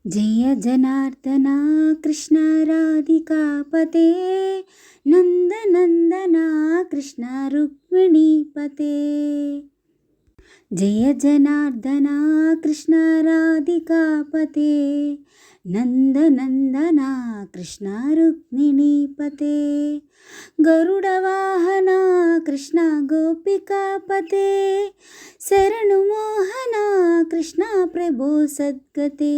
जय जनार्दना कृष्ण राधिकापते नन्दनन्दना कृष्ण रुक्मिणीपते। जय जनार्दना कृष्ण राधिकापते नन्दनन्दना कृष्ण रुक्मिणीपते। गरुडवाहना कृष्ण गोपिकापते शरणुमोहना कृष्ण प्रभो सद्गते।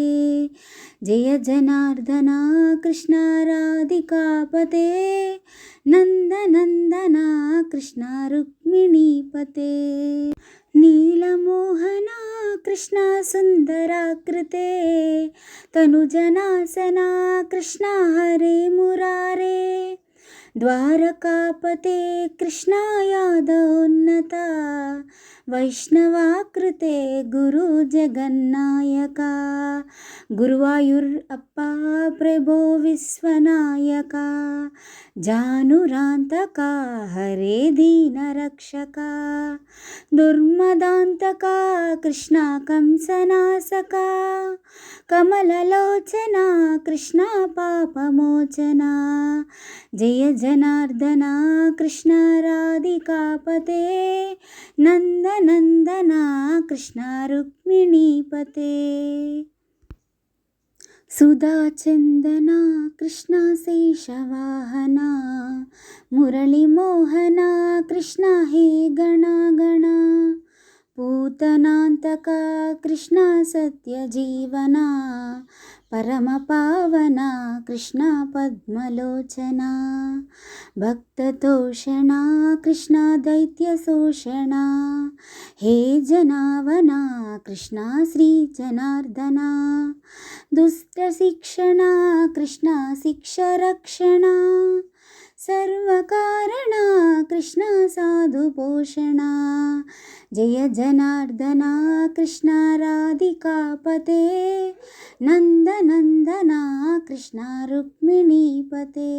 जय जनार्दना कृष्ण राधिकापते नन्दनन्दना कृष्ण रुक्मिणीपते। नीलमोहना कृष्ण सुन्दराकृते तनुजनासना कृष्ण हरे मुरारे। द्वारकापते कृष्ण यादवोन्नता वैष्णवाकृते गुरु जगन्नायका। गुरुवायूरप्पा प्रभो विश्वनायका जानुरान्तका हरे दीनरक्षका। दुर्मदान्तका कृष्ण कंसनासका कमललोचना कृष्ण पापमोचना। जय जनार्दना कृष्ण राधिकापते नन्दनन्दना कृष्ण रुक्मिणीपते। सुधाचन्दना कृष्ण शेषवाहना मुरलीमोहना कृष्ण हे गणा। पूतनान्तका कृष्ण सत्यजीवना परमपावना कृष्ण पद्मलोचना। भक्ततोषणा कृष्ण दैत्यशोषणा हे जनावना कृष्ण श्रीजनार्दना। दुष्टशिक्षणा कृष्ण शिक्षरक्षणा सर्वकारणा कृष्ण साधुपोषणा। जय जनार्दना कृष्ण राधिकापते नन्दनन्दना कृष्ण रुक्मिणीपते।